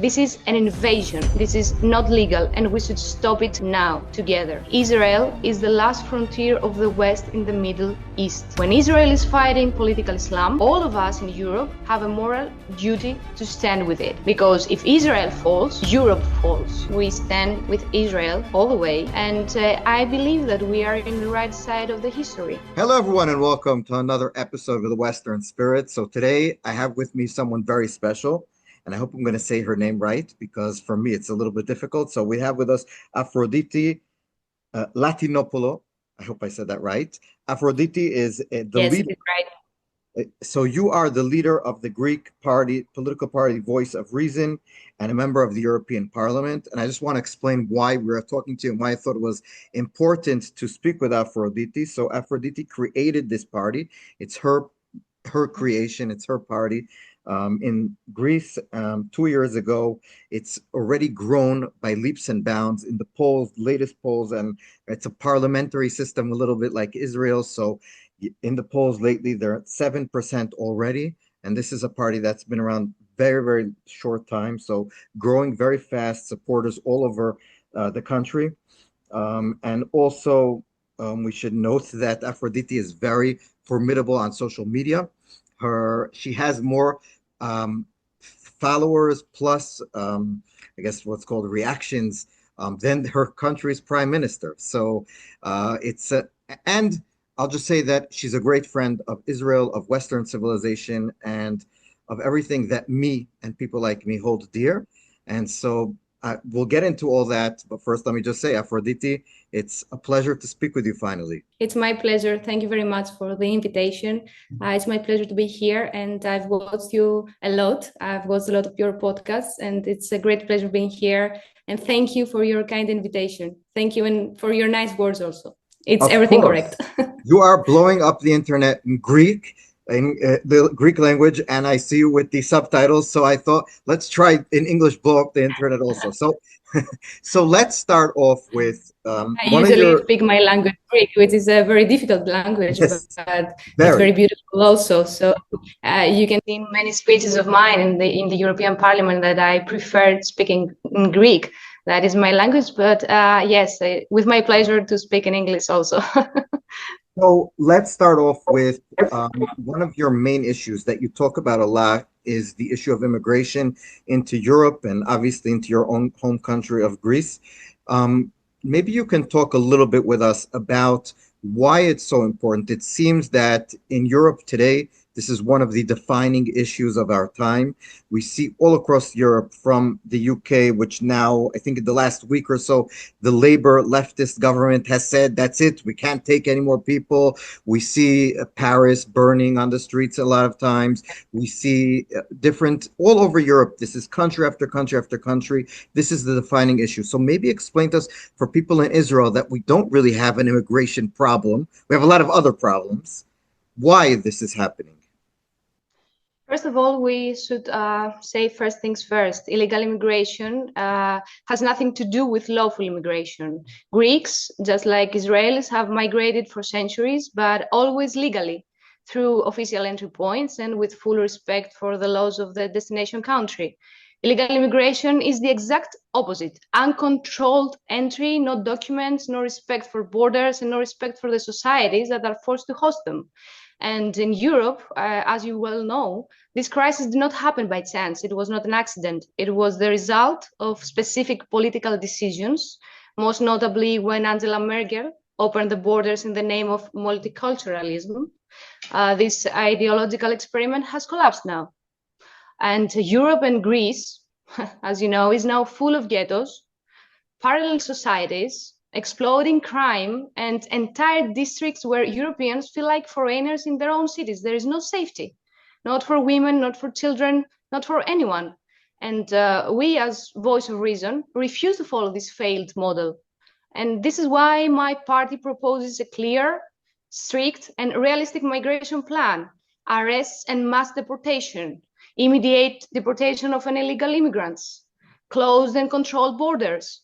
This is an invasion. This is not legal, and we should stop it now, together. Israel is the last frontier of the West in the Middle East. When Israel is fighting political Islam, all of us in Europe have a moral duty to stand with it. Because if Israel falls, Europe falls. We stand with Israel all the way, and I believe that we are in the right side of the history. Hello, everyone, and welcome to another episode of the Western Spirit. So today I have with me someone very special, and I hope I'm going to say her name right, because for me it's a little bit difficult. So we have with us Afroditi Latinopoulou. I hope I said that right. Aphroditi is the Yes, leader. it is right. So you are the leader of the Greek political party Voice of Reason, and a member of the European Parliament. And I just want to explain why we are talking to you and why I thought it was important to speak with Aphroditi. So Aphroditi created this party. It's her creation. It's her party. In Greece 2 years ago. It's already grown by leaps and bounds in the polls, latest polls, and it's a parliamentary system, a little bit like Israel. So in the polls lately, they're at 7% already. And this is a party that's been around very, very short time. So growing very fast, supporters all over the country. And also, we should note that Aphroditi is very formidable on social media. She has more followers plus I guess what's called reactions than her country's prime minister. So and I'll just say that she's a great friend of Israel, of Western civilization, and of everything that me and people like me hold dear. And so we'll get into all that. But first, let me just say, Aphroditi, it's a pleasure to speak with you finally. It's my pleasure. Thank you very much for the invitation. It's my pleasure to be here, and I've watched you a lot. I've watched a lot of your podcasts, and it's a great pleasure being here. And thank you for your kind invitation. Thank you, and for your nice words also. It's Of everything course. correct. You are blowing up the internet in Greek, in the Greek language, and I see you with the subtitles. So I thought, let's try in English, blow up the internet also. So, so let's start off with I one of usually your speak my language, Greek, which is a very difficult language, but yes, it's very. very beautiful also. So you can see in many speeches of mine in the European Parliament that I prefer speaking in Greek. That is my language, but yes, with my pleasure to speak in English also. So let's start off with one of your main issues that you talk about a lot is the issue of immigration into Europe and obviously into your own home country of Greece. Maybe you can talk a little bit with us about why it's so important. It seems that in Europe today, this is one of the defining issues of our time. We see all across Europe, from the UK, which now, I think in the last week or so, the Labour leftist government has said, that's it, we can't take any more people. We see Paris burning on the streets a lot of times. We see different, all over Europe, this is country after country after country. This is the defining issue. So maybe explain to us, for people in Israel, that we don't really have an immigration problem. We have a lot of other problems. Why this is happening? First of all, we should say first things first. Illegal immigration has nothing to do with lawful immigration. Greeks, just like Israelis, have migrated for centuries, but always legally, through official entry points and with full respect for the laws of the destination country. Illegal immigration is the exact opposite. Uncontrolled entry, no documents, no respect for borders, and no respect for the societies that are forced to host them. And in Europe, as you well know, this crisis did not happen by chance. It was not an accident. It was the result of specific political decisions, most notably when Angela Merkel opened the borders in the name of multiculturalism. This ideological experiment has collapsed now. And Europe and Greece, as you know, is now full of ghettos, parallel societies, exploding crime, and entire districts where Europeans feel like foreigners in their own cities. There is no safety, not for women, not for children, not for anyone. And we, as Voice of Reason, refuse to follow this failed model. And this is why my party proposes a clear, strict, and realistic migration plan: arrests and mass deportation, immediate deportation of illegal immigrants, closed and controlled borders,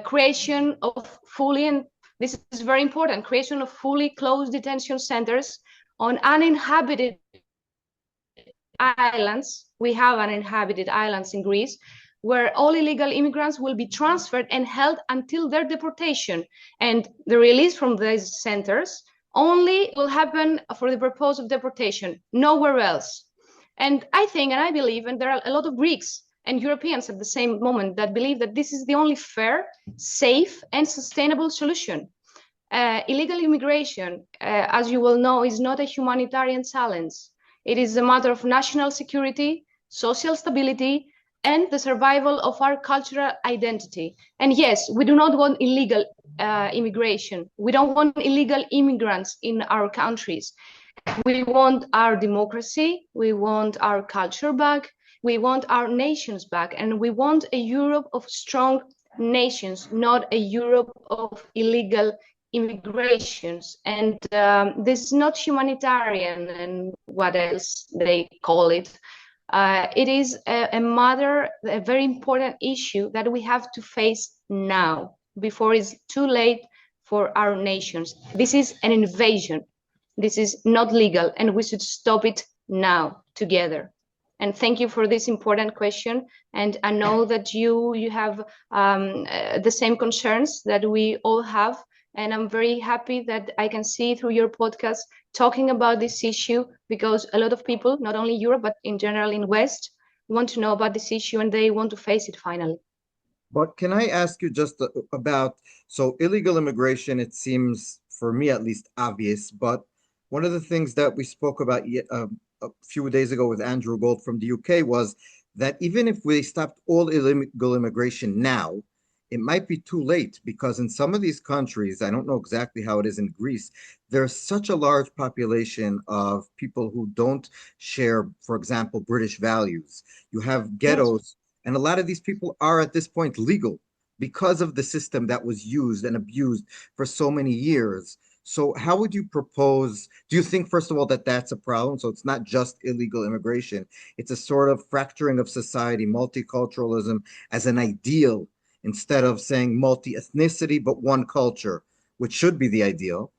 creation of fully, and this is very important, creation of fully closed detention centers on uninhabited islands. We have uninhabited islands in Greece, where all illegal immigrants will be transferred and held until their deportation. And the release from these centers only will happen for the purpose of deportation, nowhere else. And I think, and I believe, and there are a lot of Greeks and Europeans at the same moment that believe that this is the only fair, safe, and sustainable solution. Illegal immigration, as you will know, is not a humanitarian challenge. It is a matter of national security, social stability, and the survival of our cultural identity. And yes, we do not want illegal immigration. We don't want illegal immigrants in our countries. We want our democracy, we want our culture back, we want our nations back, and we want a Europe of strong nations, not a Europe of illegal immigrations. And this is not humanitarian and what else they call it. It is a matter, a very important issue that we have to face now before it's too late for our nations. This is an invasion. This is not legal, and we should stop it now together. And thank you for this important question. And I know that you have the same concerns that we all have. And I'm very happy that I can see through your podcast talking about this issue, because a lot of people, not only Europe, but in general in West, want to know about this issue and they want to face it finally. But can I ask you just about, so illegal immigration, it seems, for me at least, obvious, but one of the things that we spoke about a few days ago with Andrew Gold from the UK was that even if we stopped all illegal immigration now, it might be too late, because in some of these countries, I don't know exactly how it is in Greece, there's such a large population of people who don't share, for example, British values. You have ghettos, and a lot of these people are at this point legal because of the system that was used and abused for so many years. So how would you propose, do you think, first of all, that that's a problem? So it's not just illegal immigration, it's a sort of fracturing of society, multiculturalism as an ideal, instead of saying multi-ethnicity, but one culture, which should be the ideal.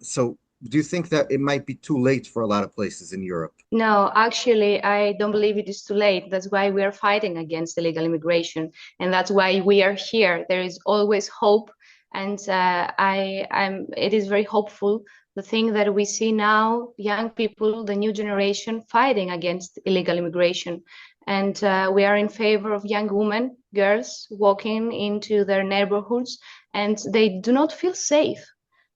So do you think that it might be too late for a lot of places in Europe? No, actually, I don't believe it is too late. That's why we are fighting against illegal immigration. And that's why we are here. There is always hope. And it is very hopeful, the thing that we see now, young people, the new generation fighting against illegal immigration. And we are in favor of young women, girls walking into their neighborhoods, and they do not feel safe.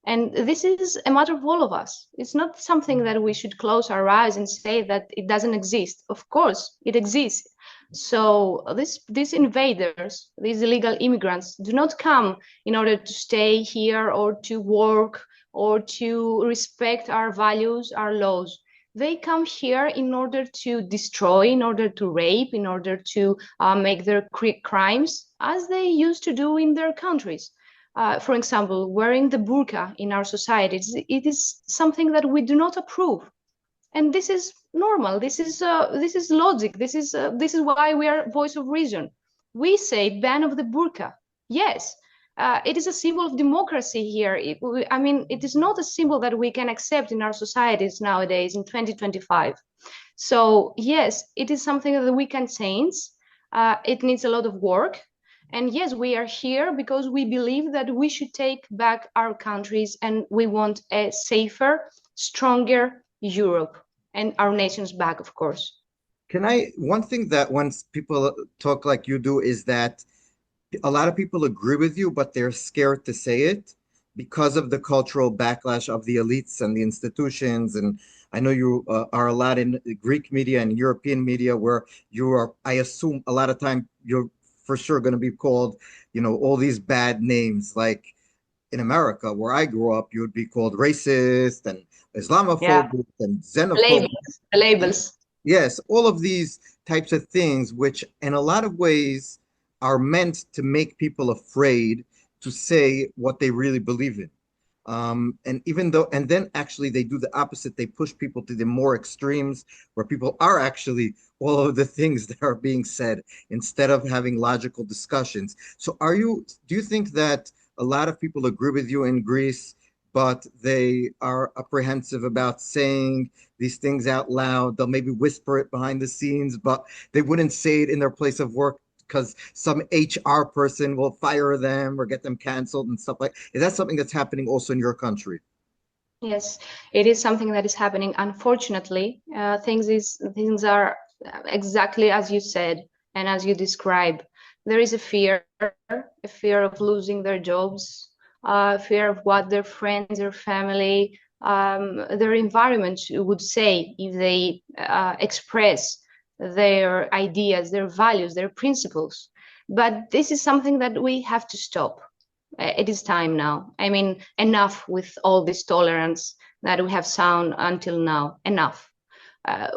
And this is a matter of all of us. It's not something that we should close our eyes and say that it doesn't exist. Of course, it exists. So these invaders, these illegal immigrants, do not come in order to stay here or to work or to respect our values, our laws. They come here in order to destroy, in order to rape, in order to make their crimes, as they used to do in their countries. For example, wearing the burqa in our society, it is something that we do not approve. And this is normal. This is logic. This is why we are voice of reason. We say ban of the burqa. Yes, it is a symbol of democracy here. It is not a symbol that we can accept in our societies nowadays in 2025. So yes, it is something that we can change. It needs a lot of work. And yes, we are here because we believe that we should take back our countries and we want a safer, stronger Europe and our nations back, of course. One thing that once people talk like you do is that a lot of people agree with you, but they're scared to say it because of the cultural backlash of the elites and the institutions. And I know you are a lot in Greek media and European media where you are, I assume a lot of time you're for sure going to be called, all these bad names. Like in America, where I grew up, you would be called racist and Islamophobic and xenophobic. The labels. Yes, all of these types of things, which in a lot of ways are meant to make people afraid to say what they really believe in. And then actually they do the opposite. They push people to the more extremes where people are actually all of the things that are being said instead of having logical discussions. So do you think that a lot of people agree with you in Greece, but they are apprehensive about saying these things out loud? They'll maybe whisper it behind the scenes, but they wouldn't say it in their place of work because some HR person will fire them or get them canceled and stuff like. Is that something that's happening also in your country? Yes, it is something that is happening. Unfortunately, things are exactly as you said and as you describe. There is a fear of losing their jobs, fear of what their friends, their family, their environment would say if they express their ideas, their values, their principles. But this is something that we have to stop. It is time now. I mean, enough with all this tolerance that we have shown until now. Enough.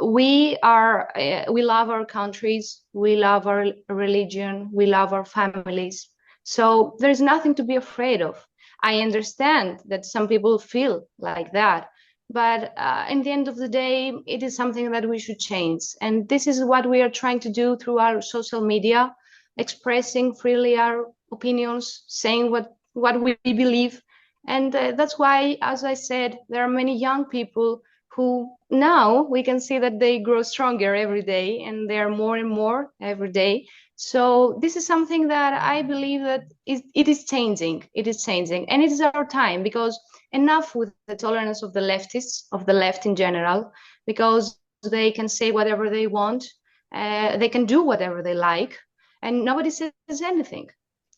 We love our countries, we love our religion, we love our families. So there's nothing to be afraid of. I understand that some people feel like that, but in the end of the day, it is something that we should change. And this is what we are trying to do through our social media, expressing freely our opinions, saying what we believe. And that's why, as I said, there are many young people who now we can see that they grow stronger every day, and they are more and more every day. So this is something that I believe that it is changing. It is changing, and it is our time, because enough with the tolerance of the leftists, of the left in general, because they can say whatever they want, they can do whatever they like, and nobody says anything.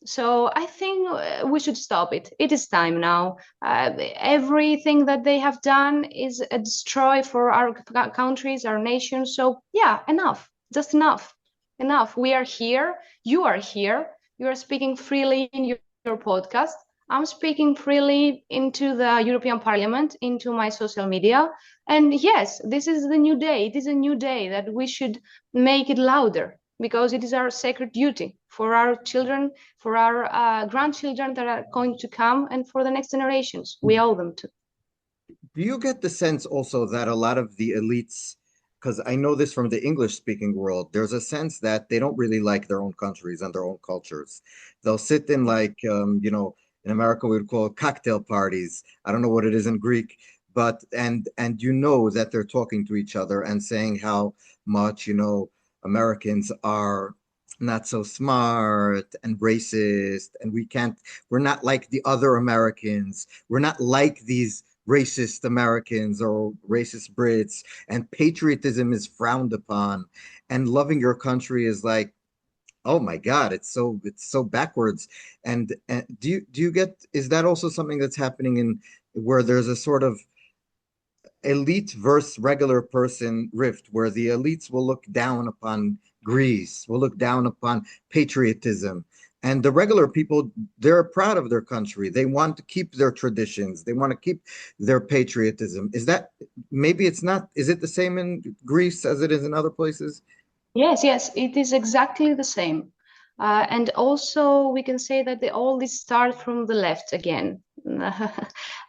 So I think we should stop it. It is time now. Everything that they have done is a destroy for our countries, our nations. So yeah, enough, just enough, enough. We are here. You are here. You are speaking freely in your podcast. I'm speaking freely into the European Parliament, into my social media. And yes, this is the new day. It is a new day that we should make it louder, because it is our sacred duty for our children, for our grandchildren that are going to come, and for the next generations. We owe them to. Do you get the sense also that a lot of the elites, because I know this from the English speaking world, there's a sense that they don't really like their own countries and their own cultures. They'll sit in like, in America we would call it cocktail parties. I don't know what it is in Greek, but and you know that they're talking to each other and saying how much, Americans are not so smart and racist, and we're not like the other Americans. We're not like these racist Americans or racist Brits, and patriotism is frowned upon, and loving your country is like, oh my God, it's so backwards. And do you get, is that also something that's happening in where there's a sort of elite versus regular person rift, where the elites will look down upon Greece, will look down upon patriotism. And the regular people, they're proud of their country. They want to keep their traditions. They want to keep their patriotism. Is that, maybe it's not, is it the same in Greece as it is in other places? Yes, yes, it is exactly the same. And also, we can say that all this start from the left again,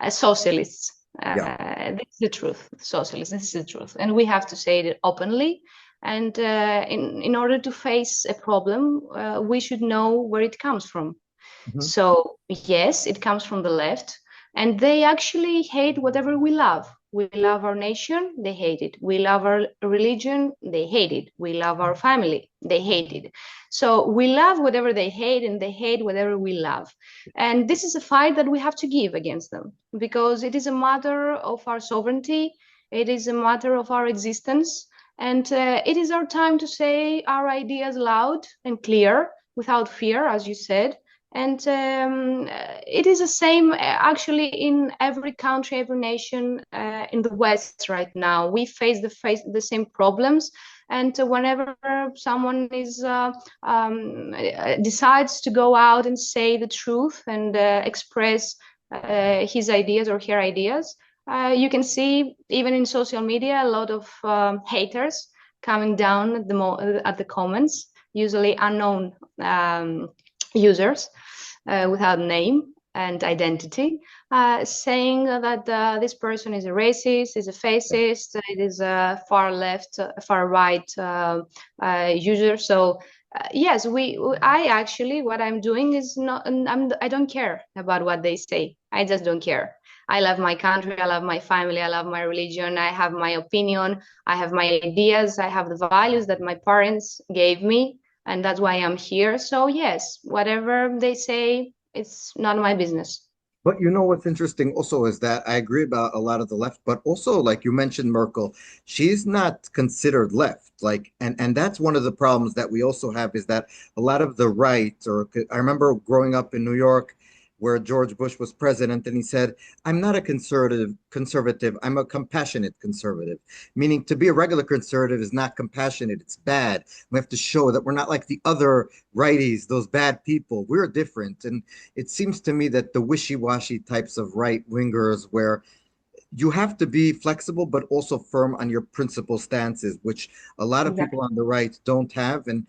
as socialists. Yeah. This is the truth, socialists. This is the truth, and we have to say it openly. And in order to face a problem, we should know where it comes from. Mhm. So yes, it comes from the left, and they actually hate whatever we love. We love our nation, they hate it. We love our religion, they hate it. We love our family, they hate it. So we love whatever they hate, and they hate whatever we love. And this is a fight that we have to give against them, because it is a matter of our sovereignty, it is a matter of our existence, and it is our time to say our ideas loud and clear, without fear, as you said. And it is the same actually in every country, every nation in the West right now. We face the same problems. And whenever someone decides to go out and say the truth and express his ideas or her ideas, you can see even in social media a lot of haters coming down at the comments, usually unknown users without name and identity, saying that this person is a racist, is a fascist, it is a far left, far right user. So yes, I actually, what I'm doing is not, I don't care about what they say. I just don't care. I love my country, I love my family, I love my religion, I have my opinion, I have my ideas, I have the values that my parents gave me. and that's why I'm here. So yes, whatever they say, it's not my business. But you know what's interesting also is that I agree about a lot of the left, but also like you mentioned Merkel, she's not considered left. Like, and that's one of the problems that we also have is that a lot of the right, or I remember growing up in New York where George Bush was president and he said, I'm not a conservative, I'm a compassionate conservative. Meaning to be a regular conservative is not compassionate, it's bad. We have to show that we're not like the other righties, those bad people. We're different. And it seems to me that the wishy-washy types of right wingers where you have to be flexible but also firm on your principal stances, which a lot of people Exactly. on the right don't have, and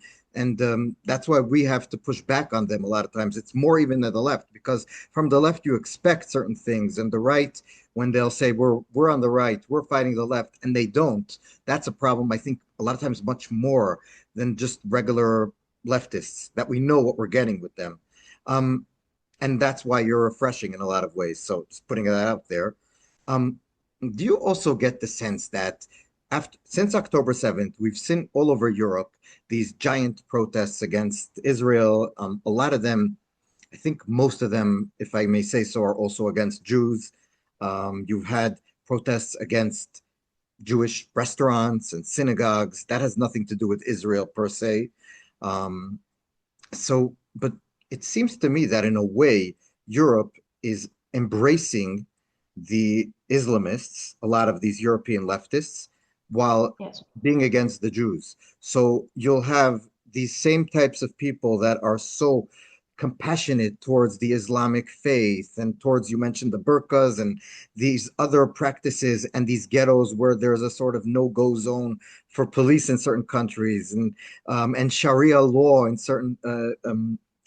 that's why we have to push back on them a lot of times. It's more even than the left, because from the left you expect certain things, and the right, when they'll say we're on the right, we're fighting the left, and they don't, that's a problem. I think a lot of times much more than just regular leftists, that we know what we're getting with them. Um, and that's why you're refreshing in a lot of ways. So just putting that out there. Um, do you also get the sense that after since October 7th, we've seen all over Europe these giant protests against Israel? A lot of them, I think most of them, if I may say so, are also against Jews. You've had protests against Jewish restaurants and synagogues. That has nothing to do with Israel per se. Um, but it seems to me that in a way, Europe is embracing the Islamists, a lot of these European leftists, while Yes. being against the Jews. So you'll have these same types of people that are so compassionate towards the Islamic faith and towards, you mentioned the burqas and these other practices and these ghettos where there's a sort of no-go zone for police in certain countries, and Sharia law in certain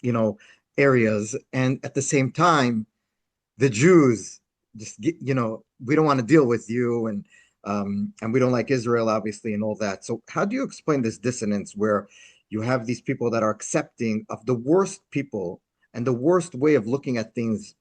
you know areas, and at the same time the Jews just we don't want to deal with you, and we don't like Israel obviously and all that. So how do you explain this dissonance where you have these people that are accepting of the worst people and the worst way of looking at things,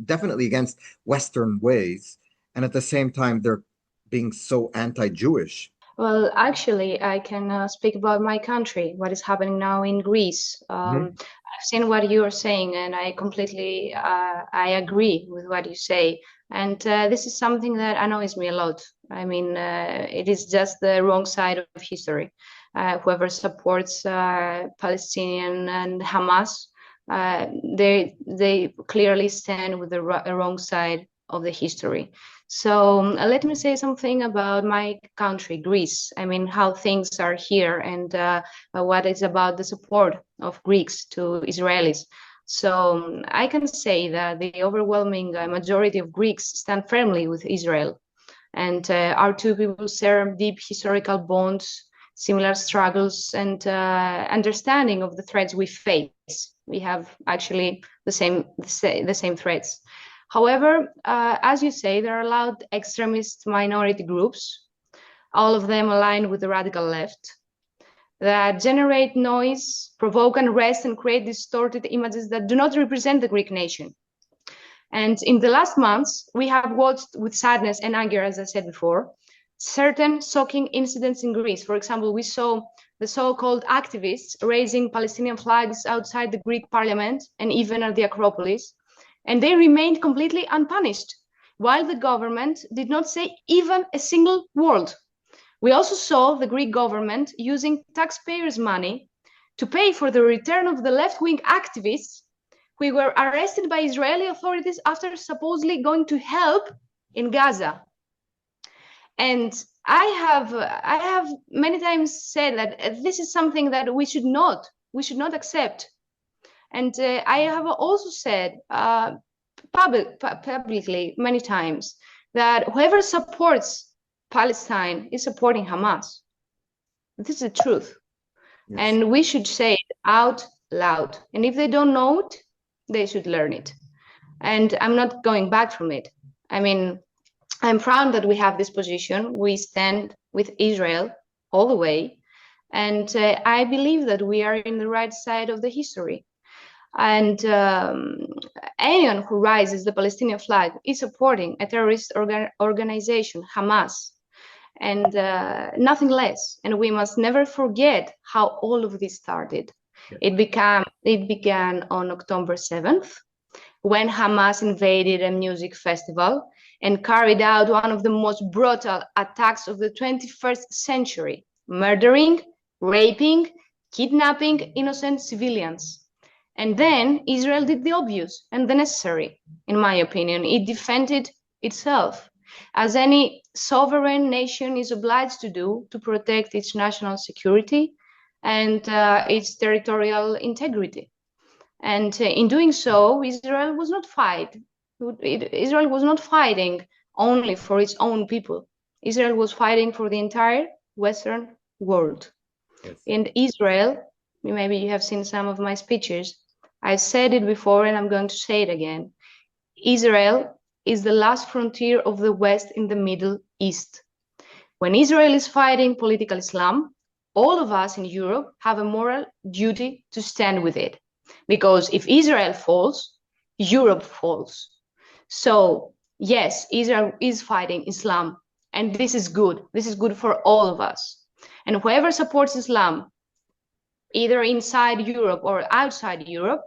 definitely against Western ways, and at the same time they're being so anti-Jewish? Well, actually, I can speak about my country, what is happening now in Greece. Mhm. I've seen what you are saying, and I completely I agree with what you say. And this is something that annoys me a lot. I mean, it is just the wrong side of history. Whoever supports Palestinian and Hamas, they clearly stand with the wrong side of the history. So let me say something about my country, Greece. I mean, how things are here and what is about the support of Greeks to Israelis. So I can say that the overwhelming majority of Greeks stand firmly with Israel. And our two people share deep historical bonds, similar struggles, and understanding of the threats we face. We have actually the same threats. However, as you say, there are loud extremist minority groups, all of them aligned with the radical left, that generate noise, provoke unrest, and create distorted images that do not represent the Greek nation. And in the last months, we have watched with sadness and anger, as I said before, certain shocking incidents in Greece. For example, we saw the so-called activists raising Palestinian flags outside the Greek parliament and even at the Acropolis, and they remained completely unpunished, while the government did not say even a single word. We also saw the Greek government using taxpayers' money to pay for the return of the left-wing activists who were arrested by Israeli authorities after supposedly going to help in Gaza. And I have many times said that this is something that we should not accept. And I have also said publicly many times that whoever supports Palestine is supporting Hamas. This is the truth. Yes. And we should say it out loud. And if they don't know it, they should learn it. And I'm not going back from it. I mean, I'm proud that we have this position. We stand with Israel all the way. And I believe that we are in the right side of the history. And anyone who raises the Palestinian flag is supporting a terrorist organization, Hamas. and nothing less. And we must never forget how all of this started. It began on October 7th, when Hamas invaded a music festival and carried out one of the most brutal attacks of the 21st century, murdering, raping, kidnapping innocent civilians. And then Israel did the obvious and the necessary, in my opinion. It defended itself, as any sovereign nation is obliged to do, to protect its national security and its territorial integrity. And in doing so, Israel was not fighting only for its own people. Israel was fighting for the entire Western world. Yes. And Israel, maybe you have seen some of my speeches, I said it before and I'm going to say it again. Israel is the last frontier of the West in the Middle East. When Israel is fighting political Islam, all of us in Europe have a moral duty to stand with it. Because if Israel falls, Europe falls. So yes, Israel is fighting Islam, and this is good. This is good for all of us. And whoever supports Islam, either inside Europe or outside Europe,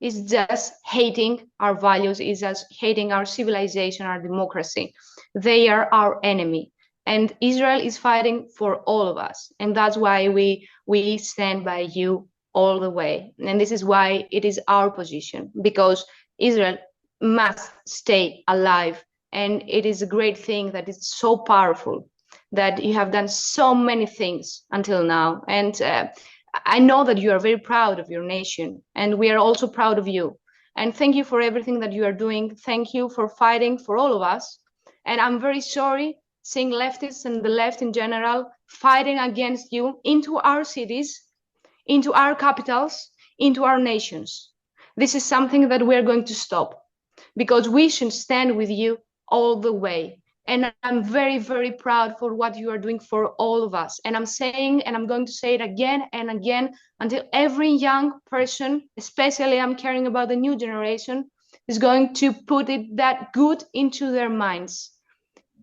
is just hating our values, is just hating our civilization, our democracy. They are our enemy. And Israel is fighting for all of us. And that's why we stand by you all the way. And this is why it is our position, because Israel must stay alive. And it is a great thing that it's so powerful that you have done so many things until now. And I know that you are very proud of your nation, and we are also proud of you. And thank you for everything that you are doing. Thank you for fighting for all of us. And I'm very sorry seeing leftists and the left in general fighting against you into our cities, into our capitals, into our nations. This is something that we're going to stop, because we should stand with you all the way. And I'm very, very proud for what you are doing for all of us. And I'm saying, and I'm going to say it again and again, until every young person, especially I'm caring about the new generation, is going to put it that good into their minds.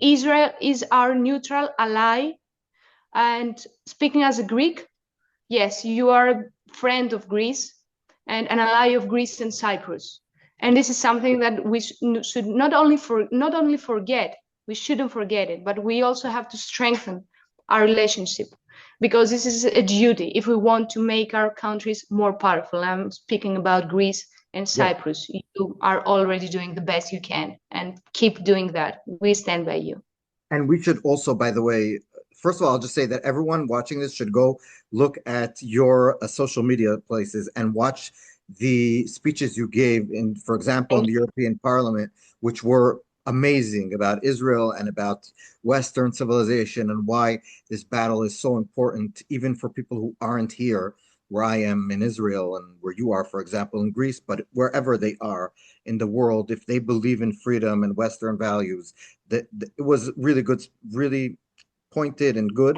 Israel is our neutral ally. And speaking as a Greek, yes, you are a friend of Greece and an ally of Greece and Cyprus. And this is something that we should not only forget, we shouldn't forget it, but we also have to strengthen our relationship, because this is a duty if we want to make our countries more powerful. I'm speaking about Greece and Cyprus. Yeah. You are already doing the best you can, and keep doing that. We stand by you. And we should also, by the way, first of all, I'll just say that everyone watching this should go look at your social media places and watch the speeches you gave in, for example, in the European Parliament, which were amazing, about Israel and about Western civilization and why this battle is so important, even for people who aren't here, where I am in Israel and where you are, for example, in Greece, but wherever they are in the world, if they believe in freedom and Western values, that it was really good, really pointed and good.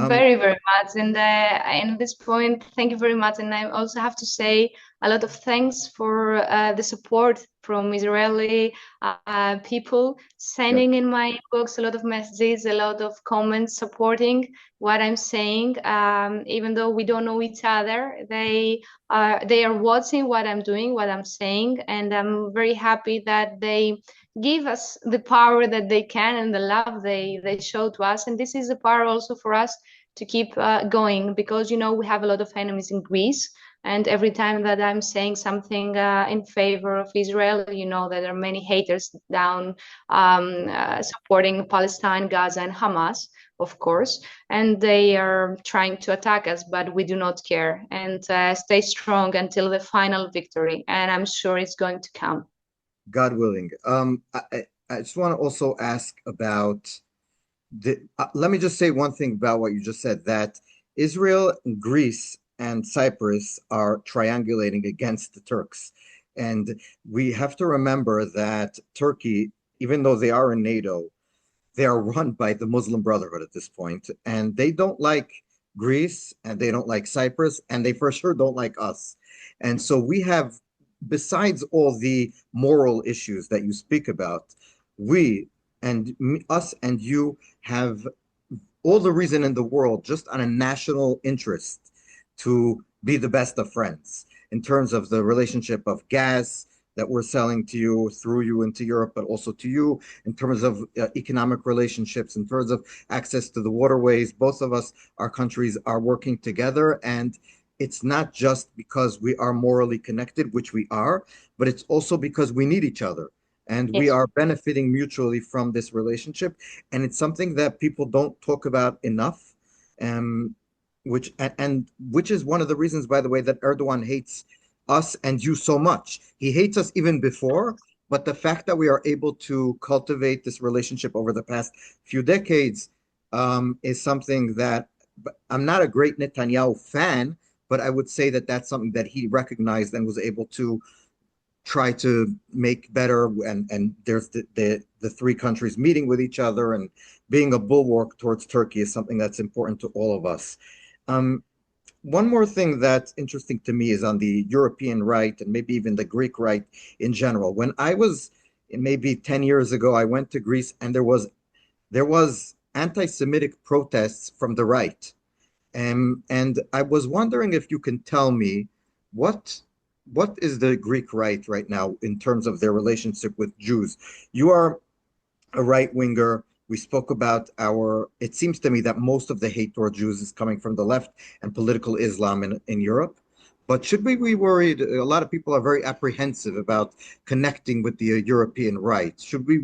Very, very much. And at this point, thank you very much. And I also have to say a lot of thanks for the support from Israeli people, sending in my books a lot of messages, a lot of comments supporting what I'm saying. Even though we don't know each other, they are watching what I'm doing, what I'm saying. And I'm very happy that they give us the power that they can and the love they show to us. And this is the power also for us to keep going, because, you know, we have a lot of enemies in Greece. And every time that I'm saying something in favor of Israel, you know that there are many haters down supporting Palestine, Gaza, and Hamas, of course. And they are trying to attack us, but we do not care. And stay strong until the final victory. And I'm sure it's going to come. God willing. I just want to also ask about let me just say one thing about what you just said, that Israel, Greece, and Cyprus are triangulating against the Turks. And we have to remember that Turkey, even though they are in NATO, they are run by the Muslim Brotherhood at this point, and they don't like Greece, and they don't like Cyprus, and they for sure don't like us. And so we have, besides all the moral issues that you speak about, we and us and you have all the reason in the world, just on a national interest, to be the best of friends in terms of the relationship of gas that we're selling to you, through you into Europe, but also to you in terms of economic relationships, in terms of access to the waterways. Both of us, our countries are working together. And it's not just because we are morally connected, which we are, but it's also because we need each other. And we Yes. are benefiting mutually from this relationship. And it's something that people don't talk about enough. Um, which is one of the reasons, by the way, that Erdogan hates us and you so much. He hates us even before, but the fact that we are able to cultivate this relationship over the past few decades is something that I'm not a great Netanyahu fan, but I would say that that's something that he recognized and was able to try to make better. And there's the three countries meeting with each other and being a bulwark towards Turkey is something that's important to all of us. Um, One more thing that's interesting to me is on the European right and maybe even the Greek right in general. When I was maybe 10 years ago, I went to Greece and there was anti-Semitic protests from the right. And I was wondering if you can tell me what what is the Greek right now in terms of their relationship with Jews? You are a right winger. We spoke about it seems to me that most of the hate toward Jews is coming from the left and political Islam in Europe. But should we be worried? A lot of people are very apprehensive about connecting with the European right. Should we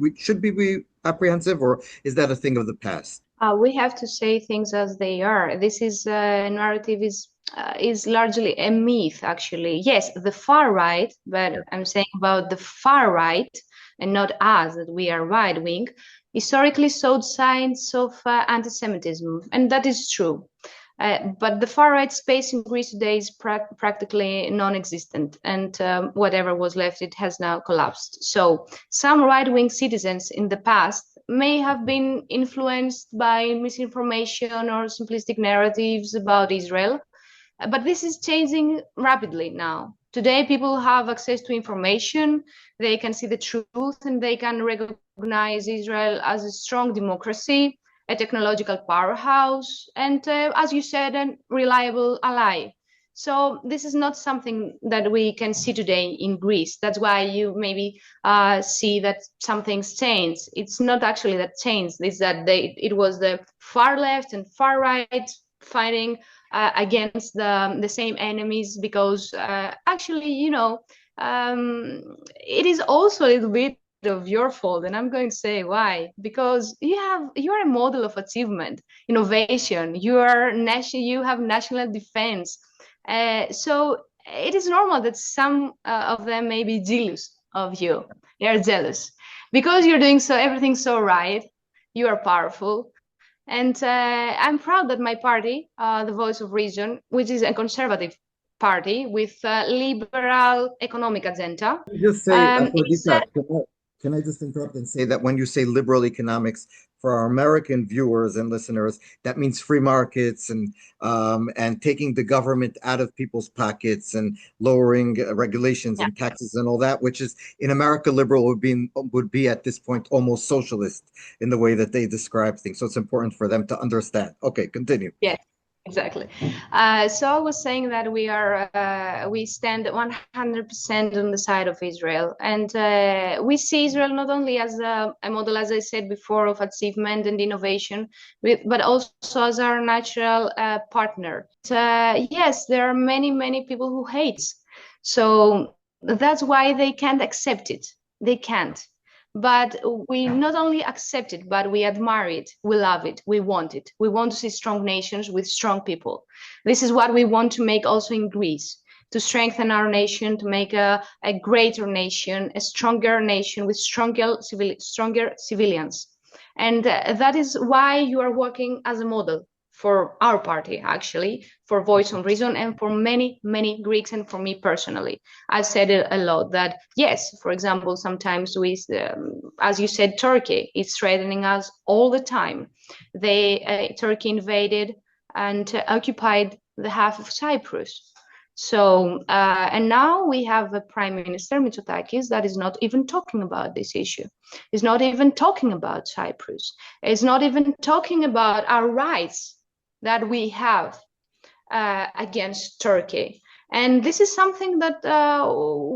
be apprehensive, or is that a thing of the past? We have to say things as they are. This is narrative is largely a myth, actually. Yes, the far right, but I'm saying about the far right and not us, that we are right wing, historically showed signs of anti-Semitism, and that is true. But the far right space in Greece today is practically non-existent, and whatever was left, it has now collapsed. So some right-wing citizens in the past may have been influenced by misinformation or simplistic narratives about Israel, but this is changing rapidly now. Today, people have access to information, they can see the truth, and they can recognize Israel as a strong democracy, a technological powerhouse, and as you said, a reliable ally. So this is not something that we can see today in Greece. That's why you maybe see that some things change. It's not actually that changed. It's that it was the far left and far right fighting against the same enemies, because actually, it is also a little bit of your fault, and I'm going to say why. Because you're a model of achievement, innovation. You have national defense. So it is normal that some of them may be jealous of you. They are jealous because you're doing everything so right. You are powerful. And I'm proud that my party, the Voice of Reason, which is a conservative party with a liberal economic agenda, Just say, is Afrodita, can I just interrupt and say that when you say liberal economics, for our American viewers and listeners, that means free markets and taking the government out of people's pockets and lowering regulations yeah, and taxes and all that, which is in America, liberal would be at this point almost socialist in the way that they describe things. So it's important for them to understand. Okay, continue. yes, exactly. So I was saying that we stand 100% on the side of Israel, and we see Israel not only as a model, as I said before, of achievement and innovation, but also as our natural partner. Yes, there are many people who hate, so that's why they can't accept it. They can't. But we not only accept it, but we admire it, we love it, we want it. We want to see strong nations with strong people. This is what we want to make also in Greece, to strengthen our nation, to make a greater nation, a stronger nation with stronger civilians. And that is why you are working as a model for our party, actually, for Voice on Reason, and for many Greeks, and for me personally. I've said it a lot that, yes, for example, sometimes as you said, Turkey is threatening us all the time. Turkey invaded and occupied the half of Cyprus. So, and now we have a Prime Minister, Mitsotakis, that is not even talking about this issue. Is not even talking about Cyprus. Is not even talking about our rights that we have against Turkey. And this is something that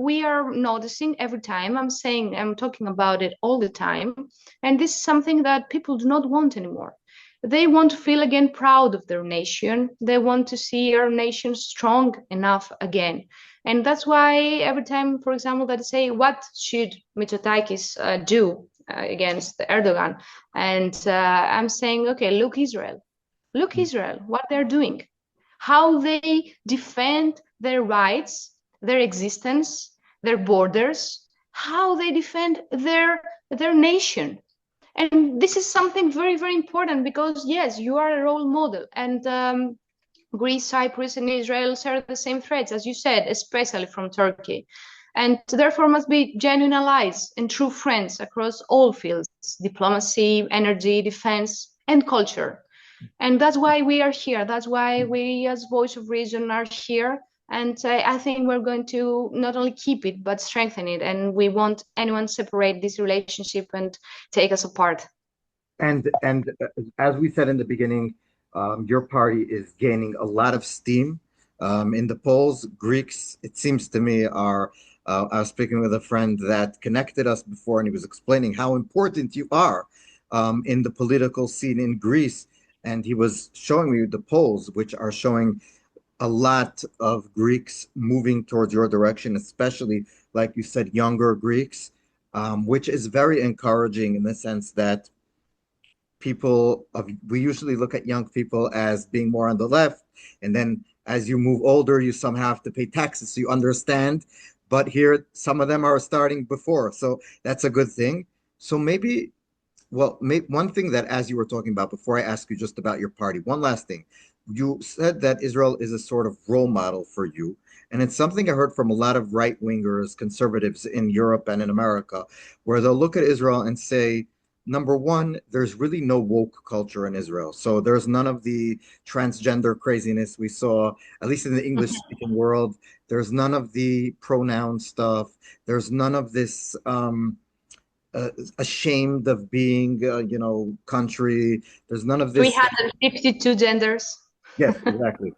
we are noticing every time. I'm talking about it all the time. And this is something that people do not want anymore. They want to feel again proud of their nation. They want to see our nation strong enough again. And that's why every time, for example, that I say, what should Mitsotakis do against Erdogan? And I'm saying, okay, look, Israel, what they're doing, how they defend their rights, their existence, their borders, how they defend their nation. And this is something very, very important because, yes, you are a role model. And Greece, Cyprus, and Israel share the same threats, as you said, especially from Turkey. And therefore must be genuine allies and true friends across all fields, diplomacy, energy, defense, and culture. And that's why we are here. That's why we as Voice of Reason are here. And I think we're going to not only keep it, but strengthen it. And we won't anyone separate this relationship and take us apart. And as we said in the beginning, your party is gaining a lot of steam in the polls. Greeks, it seems to me, are. I was speaking with a friend that connected us before, and he was explaining how important you are in the political scene in Greece. And he was showing me the polls, which are showing a lot of Greeks moving towards your direction, especially, like you said, younger Greeks, which is very encouraging in the sense that we usually look at young people as being more on the left, and then as you move older you somehow have to pay taxes, so you understand, but here some of them are starting before, so that's a good thing. So maybe, well, one thing that, as you were talking about, before I ask you just about your party, one last thing. You said that Israel is a sort of role model for you, and it's something I heard from a lot of right wingers, conservatives in Europe and in America, where they'll look at Israel and say, number one, there's really no woke culture in Israel. So there's none of the transgender craziness we saw, at least in the English speaking world. There's none of the pronoun stuff. There's none of this ashamed of being, country. There's none of this. 352 genders. Yes, exactly.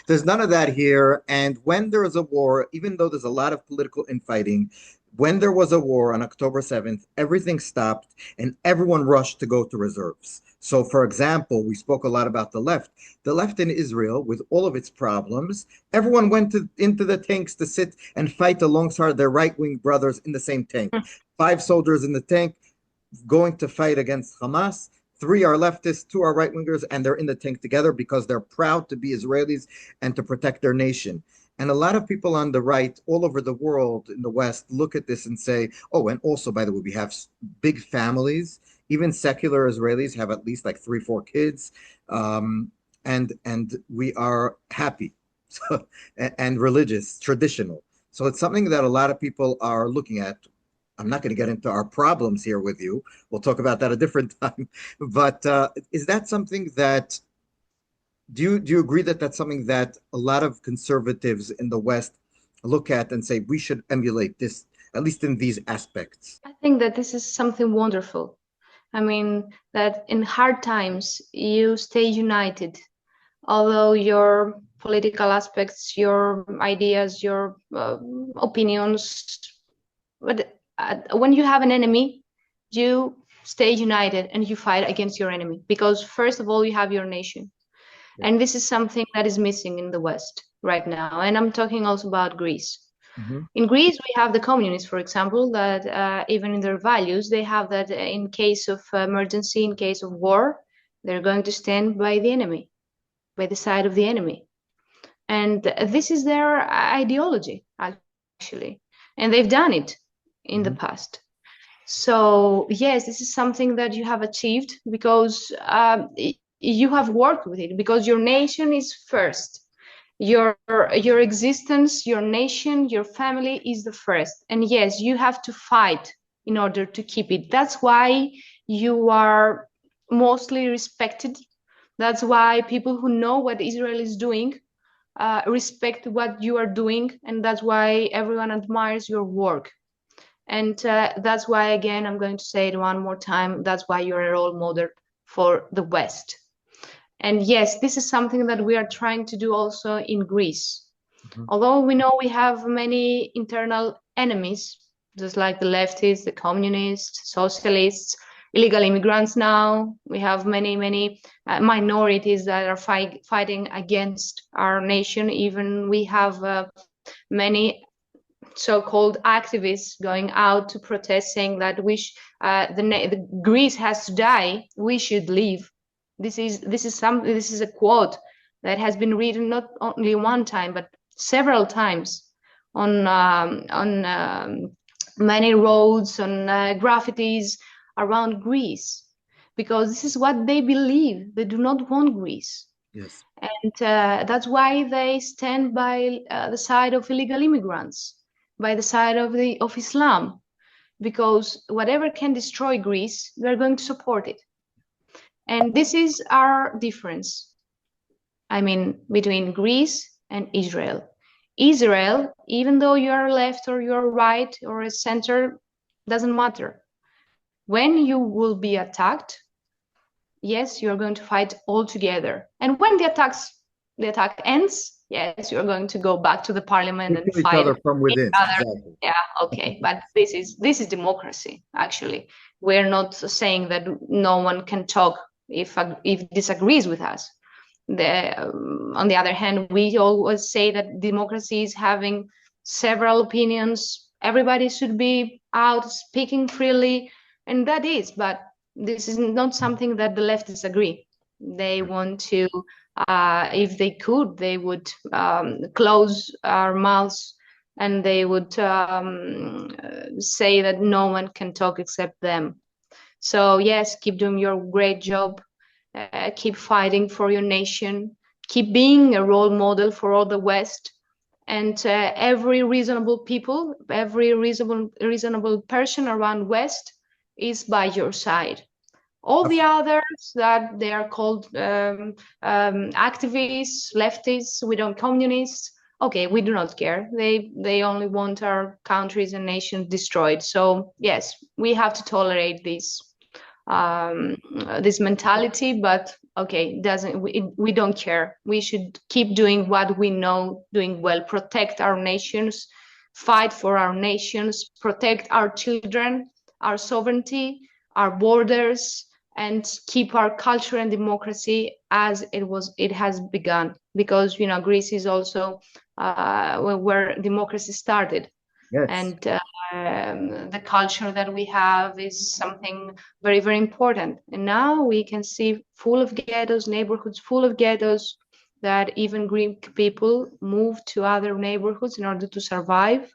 There's none of that here. And when there is a war, even though there's a lot of political infighting, when there was a war on October 7th, everything stopped and everyone rushed to go to reserves. So, for example, we spoke a lot about the left. The left in Israel, with all of its problems, everyone went into the tanks to sit and fight alongside their right wing brothers in the same tank. 5 soldiers in the tank going to fight against Hamas. 3 are leftists, 2 are right wingers, and they're in the tank together because they're proud to be Israelis and to protect their nation. And a lot of people on the right, all over the world in the West, look at this and say, oh, and also, by the way, we have big families. Even secular Israelis have at least like 3, 4 kids. And we are happy and religious, traditional. So it's something that a lot of people are looking at. I'm not going to get into our problems here with you. We'll talk about that a different time. But is that something that, do you agree that that's something that a lot of conservatives in the West look at and say we should emulate this, at least in these aspects? I think that this is something wonderful. I mean, that in hard times, you stay united, although your political aspects, your ideas, your opinions, but when you have an enemy, you stay united and you fight against your enemy because, first of all, you have your nation. And this is something that is missing in the West right now. And I'm talking also about Greece. Mm-hmm. In Greece, we have the communists, for example, that even in their values, they have that in case of emergency, in case of war, they're going to stand by the enemy, by the side of the enemy. And this is their ideology, actually. And they've done it in the past. So, yes, this is something that you have achieved because you have worked with it, because your nation is first. Your existence, your nation, your family is the first. And yes, you have to fight in order to keep it. That's why you are mostly respected. That's why people who know what Israel is doing respect what you are doing, and that's why everyone admires your work. And that's why, again, I'm going to say it one more time, that's why you're a role model for the West. And yes, this is something that we are trying to do also in Greece. Although we know we have many internal enemies, just like the leftists, the communists, socialists, illegal immigrants now. We have many minorities that are fighting against our nation. Even we have many so-called activists going out to protest, saying that the Greece has to die, we should leave. This is a quote that has been written not only one time but several times on many roads, on graffitis around Greece, because this is what they believe. They do not want Greece. Yes. And that's why they stand by the side of illegal immigrants, by the side of Islam, because whatever can destroy Greece, they're going to support it. And this is our difference, I mean, between Greece and Israel. Israel, even though you're left or you're right or a center, doesn't matter. When you will be attacked, yes, you're going to fight all together. And when the attack ends, yes, you're going to go back to the parliament and fight each other from within. Exactly. Yeah, okay. But this is democracy, actually. We're not saying that no one can talk if disagrees with us. On the other hand, we always say that democracy is having several opinions. Everybody should be out speaking freely, and that is, but this is not something that the leftists agree. They want to, if they could, they would close our mouths, and they would say that no one can talk except them. So yes, keep doing your great job. Keep fighting for your nation. Keep being a role model for all the West. And every reasonable people, every reasonable person around West is by your side. All the others that they are called activists, leftists, we don't communists. Okay, we do not care. They only want our countries and nations destroyed. So yes, we have to tolerate this mentality, but okay, we don't care. We should keep doing what we know doing well, protect our nations, fight for our nations, protect our children, our sovereignty, our borders, and keep our culture and democracy as it has begun, because Greece is also where democracy started. Yes. And the culture that we have is something very, very important. And now we can see full of ghettos, neighborhoods full of ghettos, that even Greek people move to other neighborhoods in order to survive,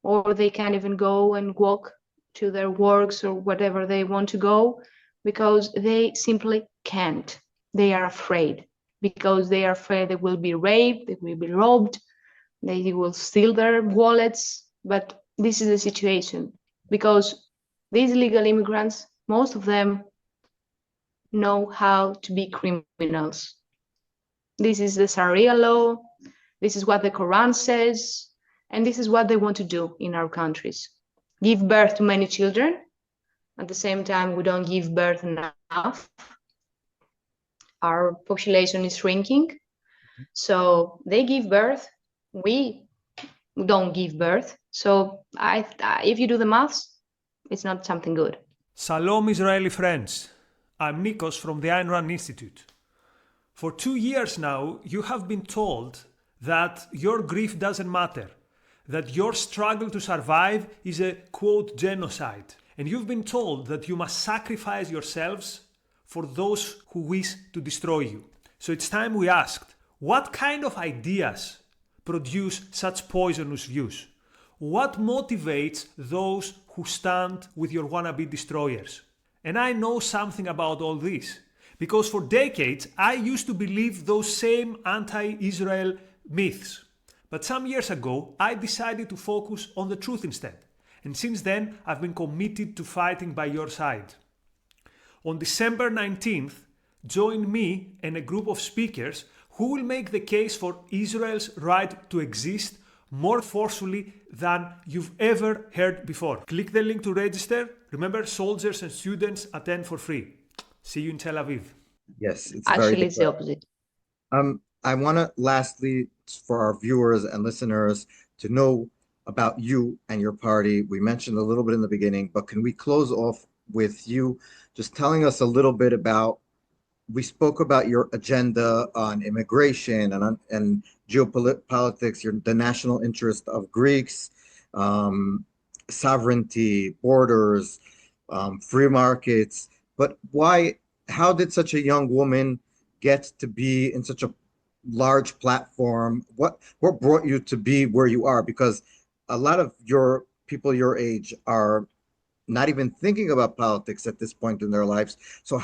or they can't even go and walk to their works or whatever they want to go, because they simply can't. They are afraid, because they are afraid they will be raped, they will be robbed, they will steal their wallets. But this is the situation, because these illegal immigrants, most of them know how to be criminals. This is the Sharia law, this is what the Quran says, and this is what they want to do in our countries. Give birth to many children. At the same time, we don't give birth enough. Our population is shrinking. So they give birth, we don't give birth. So if you do the maths, it's not something good. Shalom, Israeli friends. I'm Nikos from the Ayn Rand Institute. For 2 years now, you have been told that your grief doesn't matter, that your struggle to survive is a, quote, genocide. And you've been told that you must sacrifice yourselves for those who wish to destroy you. So it's time we asked, what kind of ideas produce such poisonous views? What motivates those who stand with your wannabe destroyers? And I know something about all this, because for decades I used to believe those same anti-Israel myths. But some years ago I decided to focus on the truth instead. And since then I've been committed to fighting by your side. On December 19th, join me and a group of speakers who will make the case for Israel's right to exist more forcefully than you've ever heard before. Click the link to register. Remember, soldiers and students attend for free. See you in Tel Aviv. Yes, it's very Actually, good. it's the opposite. I want to lastly, for our viewers and listeners, to know about you and your party. We mentioned a little bit in the beginning, but can we close off with you just telling us a little bit about, we spoke about your agenda on immigration and geopolitics, the national interest of Greeks, sovereignty, borders, free markets. But how did such a young woman get to be in such a large platform? What brought you to be where you are? Because a lot of your people your age are not even thinking about politics at this point in their lives. So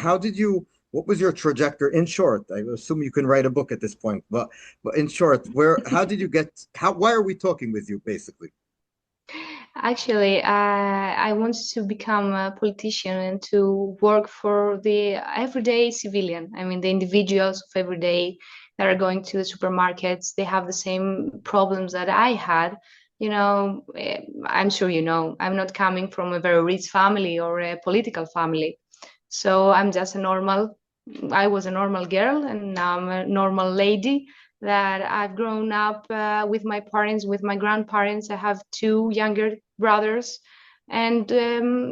what was your trajectory? In short, I assume you can write a book at this point, but in short, why are we talking with you, basically? Actually, I wanted to become a politician and to work for the everyday civilian. I mean, the individuals of every day that are going to the supermarkets, they have the same problems that I had. I'm sure you know, I'm not coming from a very rich family or a political family. So I was a normal girl, and now I'm a normal lady that I've grown up with my parents, with my grandparents. I have two younger brothers. And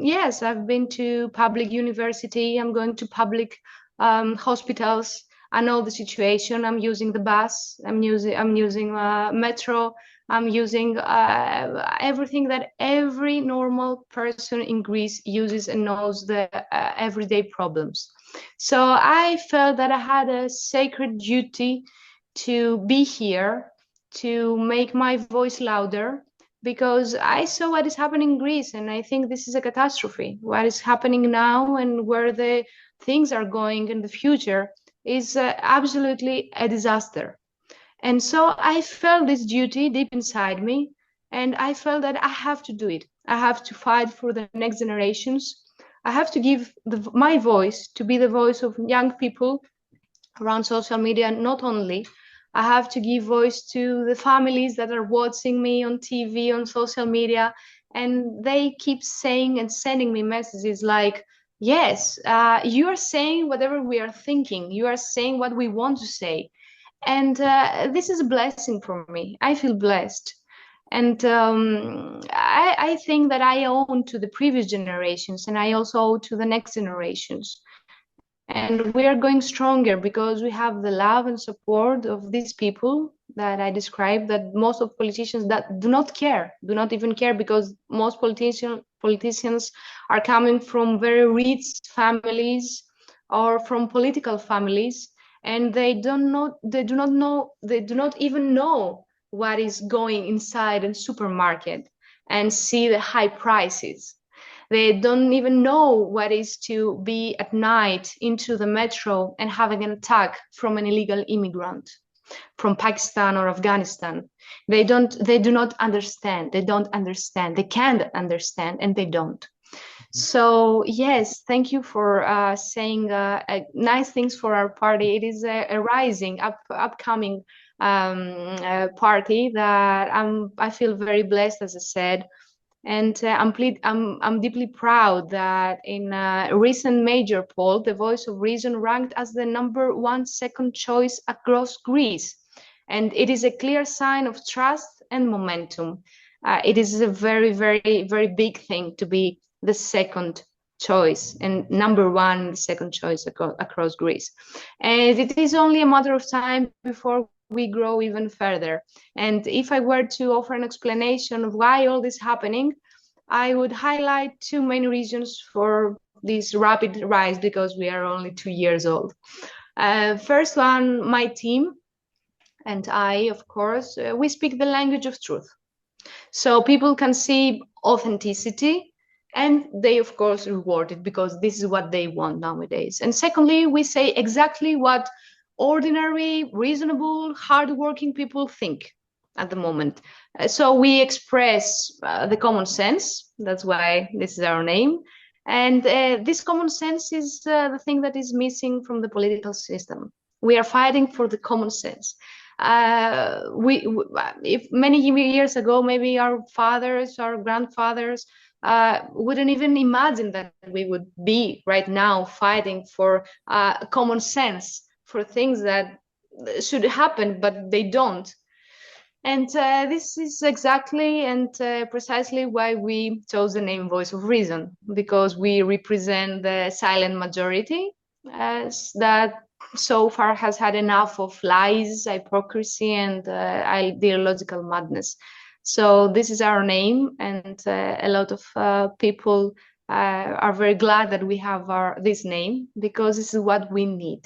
yes, I've been to public university. I'm going to public hospitals. I know the situation. I'm using the bus. I'm using metro. I'm using everything that every normal person in Greece uses and knows the everyday problems. So I felt that I had a sacred duty to be here, to make my voice louder, because I saw what is happening in Greece, and I think this is a catastrophe. What is happening now and where the things are going in the future is absolutely a disaster. And so I felt this duty deep inside me, and I felt that I have to do it. I have to fight for the next generations. I have to give my voice to be the voice of young people around social media, not only. I have to give voice to the families that are watching me on TV, on social media, and they keep saying and sending me messages like, yes, you are saying whatever we are thinking. You are saying what we want to say. And this is a blessing for me. I feel blessed. And I think that I owe to the previous generations, and I also owe to the next generations. And we are going stronger because we have the love and support of these people that I described, that most of politicians that do not even care, because most politicians are coming from very rich families or from political families, and they do not even know what is going inside a supermarket and see the high prices. They don't even know what is to be at night into the metro and having an attack from an illegal immigrant from Pakistan or Afghanistan. They do not understand. They don't understand. They can't understand, and they don't. So yes, thank you for saying nice things for our party. It is a rising upcoming party that I feel very blessed, as I said. And I'm deeply proud that in a recent major poll, the Voice of Reason ranked as the #1 second choice across Greece. And it is a clear sign of trust and momentum. It is a very, very, very big thing to be the second choice and #1 second choice across Greece. And it is only a matter of time before we grow even further. And if I were to offer an explanation of why all this is happening, I would highlight two main reasons for this rapid rise, because we are only 2 years old. First one, my team and I, of course, we speak the language of truth. So people can see authenticity, and they, of course, reward it, because this is what they want nowadays. And secondly, we say exactly what ordinary, reasonable, hardworking people think at the moment. So we express the common sense. That's why this is our name. And this common sense is the thing that is missing from the political system. We are fighting for the common sense. If many years ago, maybe our fathers, our grandfathers wouldn't even imagine that we would be right now fighting for common sense, for things that should happen, but they don't. And this is exactly and precisely why we chose the name Voice of Reason, because we represent the silent majority as that so far has had enough of lies, hypocrisy, and ideological madness. So this is our name, and a lot of people are very glad that we have this name, because this is what we need.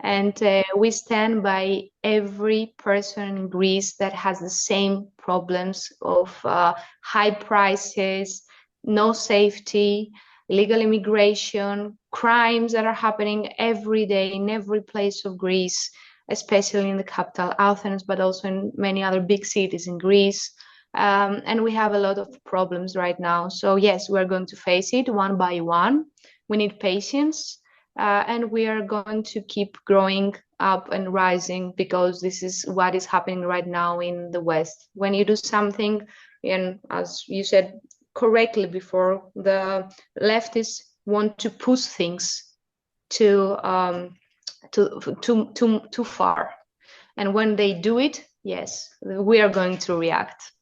And we stand by every person in Greece that has the same problems of high prices, no safety, illegal immigration, crimes that are happening every day in every place of Greece, especially in the capital, Athens, but also in many other big cities in Greece. And we have a lot of problems right now. So yes, we're going to face it one by one. We need patience. And we are going to keep growing up and rising, because this is what is happening right now in the West. When you do something, and as you said correctly before, the leftists want to push things too far. And when they do it, yes, we are going to react.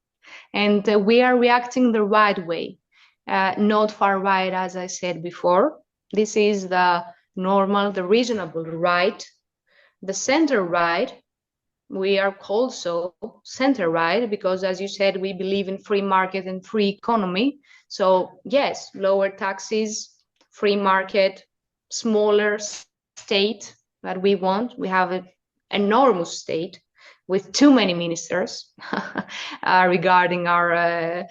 And we are reacting the right way, not far right, as I said before. This is the normal, the reasonable right. The center right, we are called so center right because, as you said, we believe in free market and free economy. So yes, lower taxes, free market, smaller state that we want. We have an enormous state with too many ministers regarding our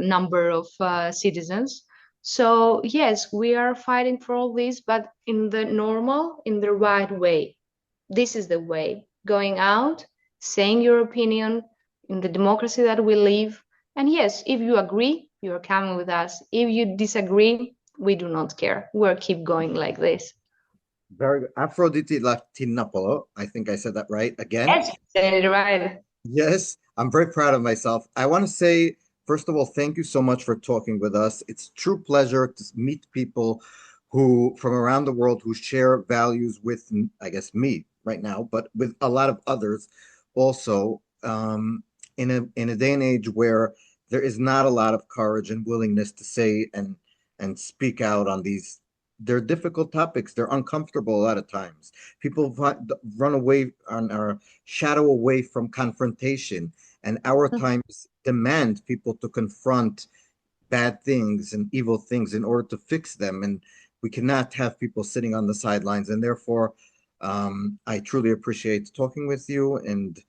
number of citizens. So yes, we are fighting for all this, but in the normal, in the right way. This is the way: going out, saying your opinion in the democracy that we live. And yes, if you agree, you are coming with us. If you disagree, we do not care. We'll keep going like this. Very good. Afroditi Latinopoulou. I think I said that right again. Yes, you said it right. Yes, I'm very proud of myself. I want to say, first of all, thank you so much for talking with us. It's a true pleasure to meet people who from around the world who share values with, I guess, me right now, but with a lot of others also. In a day and age where there is not a lot of courage and willingness to say and speak out on these. They're difficult topics. They're uncomfortable a lot of times. People run away or shadow away from confrontation, and our times demand people to confront bad things and evil things in order to fix them. And we cannot have people sitting on the sidelines. And therefore, I truly appreciate talking with you. And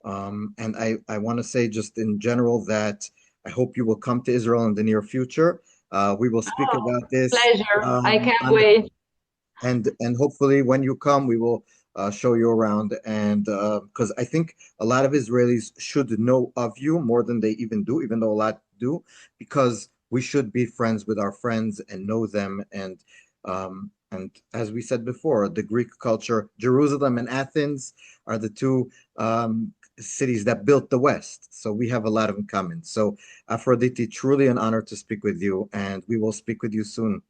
I want to say just in general that I hope you will come to Israel in the near future. We will speak about this. Pleasure. I can't wait. And hopefully when you come, we will show you around. And because I think a lot of Israelis should know of you more than they even do, even though a lot do, because we should be friends with our friends and know them. And as we said before, the Greek culture, Jerusalem and Athens are the two cities that built the West. So we have a lot in common. So Aphrodite, truly an honor to speak with you, and we will speak with you soon.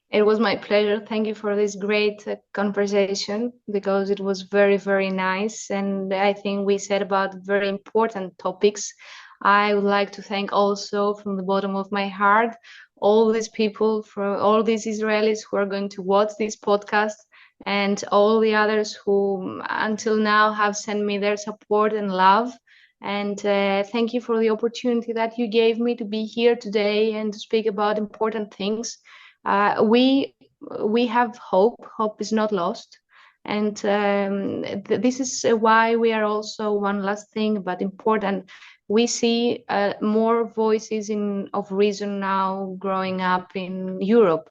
It was my pleasure. Thank you for this great conversation, because it was very, very nice. And I think we said about very important topics. I would like to thank also from the bottom of my heart all these people, for all these Israelis who are going to watch this podcast, and all the others who until now have sent me their support and love. And thank you for the opportunity that you gave me to be here today and to speak about important things. We have hope. Hope is not lost. And this is why we are also, one last thing, but important, we see more voices of reason now growing up in Europe.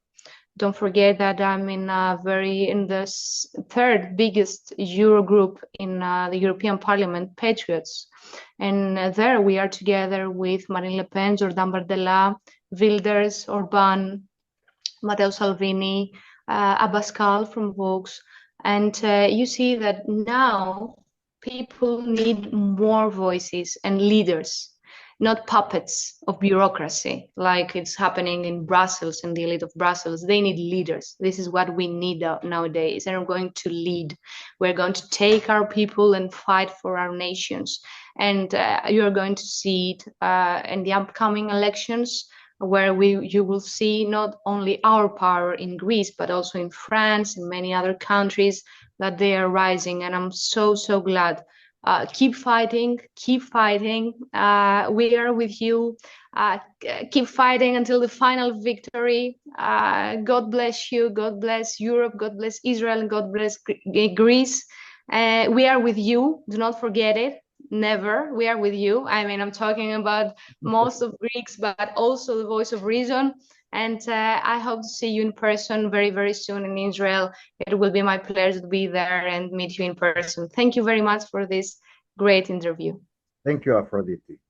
Don't forget that I'm in the third biggest Euro group in the European Parliament, Patriots. And there we are together with Marine Le Pen, Jordan Bardella, Wilders, Orban, Matteo Salvini, Abascal from Vox, and you see that now people need more voices and leaders, not puppets of bureaucracy like it's happening in Brussels and the elite of Brussels. They need leaders. This is what we need nowadays. And we're going to lead. We're going to take our people and fight for our nations. And you're going to see it in the upcoming elections, where you will see not only our power in Greece, but also in France and many other countries, that they are rising. And I'm so, so glad. Keep fighting, keep fighting. We are with you. Keep fighting until the final victory. God bless you. God bless Europe. God bless Israel. And God bless Greece. We are with you. Do not forget it. Never. We are with you. I mean, I'm talking about most of Greeks, but also the voice of reason. And I hope to see you in person very, very soon in Israel. It will be my pleasure to be there and meet you in person. Thank you very much for this great interview. Thank you, Aphrodite.